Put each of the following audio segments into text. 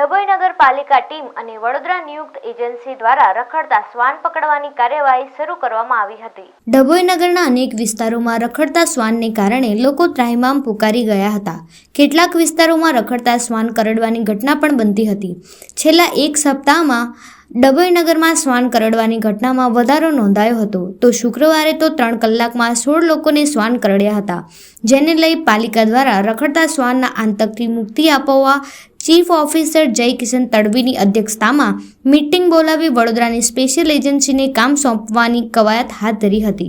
ડભોઈ નગરપાલિકા ટીમ અને વડોદરા નિયુક્ત એજન્સી દ્વારા રખડતા શ્વાન પકડવાની કાર્યવાહી શરૂ કરવામાં આવી હતી। ડભોઈ નગરના અનેક વિસ્તારોમાં રખડતા શ્વાનને કારણે લોકો ત્રાહિમામ પુકારી ગયા હતા। કેટલાક વિસ્તારોમાં રખડતા શ્વાન કરડવાની ઘટના પણ બનતી હતી। છેલ્લા એક સપ્તાહમાં ડભોઈ નગરમાં શ્વાન કરડવાની ઘટનામાં વધારો નોંધાયો હતો। તો શુક્રવારે તો 3 કલાકમાં 16 લોકોને શ્વાન કરડ્યા હતા, જેને લઈ પાલિકા દ્વારા રખડતા શ્વાનના આતંકથી મુક્તિ અપાવવા ચીફ ઓફિસર જય કિશન તડવીની અધ્યક્ષતામાં મીટિંગ બોલાવી વડોદરાની સ્પેશિયલ એજન્સીને કામ સોંપવાની કવાયત હાથ ધરી હતી।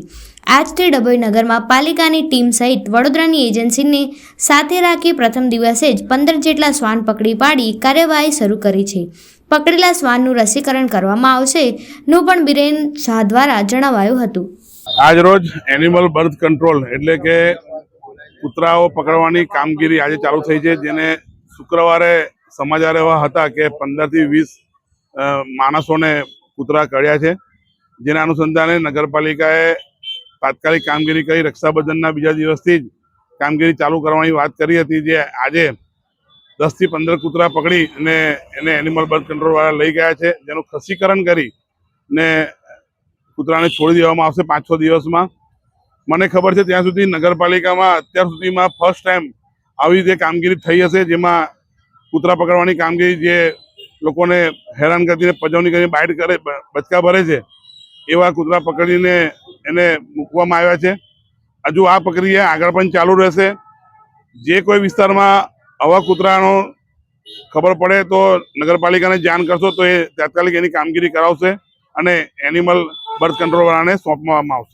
આજથી ડભોઈ નગરમાં પાલિકાની ટીમ સહિત વડોદરાની એજન્સીને સાથે રાખી પ્રથમ દિવસે જ 15 જેટલા શ્વાન પકડી પાડી કાર્યવાહી શરૂ કરી છે। પકડેલા શ્વાનનું રસીકરણ કરવામાં આવશે નું પણ બિરેન શાહ દ્વારા જણાવાયું હતું। આજ રોજ એનિમલ બર્થ કંટ્રોલ એટલે કે કૂતરાઓ પકડવાની કામગીરી આજે ચાલુ થઈ છે, જેને શુક્રવારે સમાચાર એવા હતા કે 15 થી 20 માણસોને કૂતરા કરડ્યા છે, જેના અનુસંધાને નગરપાલિકાએ તાત્કાલિક કામગીરી કરી રક્ષાબંધનના બીજા દિવસથી જ કામગીરી ચાલુ કરવાની વાત કરી હતી, જે આજે 10 થી 15 કૂતરા પકડી અને એને એનિમલ બર્થ કંટ્રોલ વાળા લઈ ગયા છે, જેનું ખસીકરણ કરી ને કૂતરાને છોડી દેવામાં આવશે 5-6 દિવસમાં। મને ખબર છે ત્યાં સુધી નગરપાલિકામાં અત્યાર સુધીમાં ફર્સ્ટ ટાઈમ આવી રીતે કામગીરી થઈ હશે, જેમાં કૂતરા પકડવાની કામગીરી જે લોકોને હેરાન કરીને પજવણી કરીને બાઇટ કરે બચકા ભરે છે એવા કૂતરા પકડીને એને મૂકવામાં આવ્યા છે। હજુ આ પ્રક્રિયા આગળ પણ ચાલુ રહેશે। જે કોઈ વિસ્તારમાં આવા કૂતરાનો ખબર પડે તો નગરપાલિકાને જાણ કરશો તો એ તાત્કાલિક એની કામગીરી કરાવશે અને એનિમલ બર્થ કંટ્રોલ વાળાને સોંપવામાં આવશે।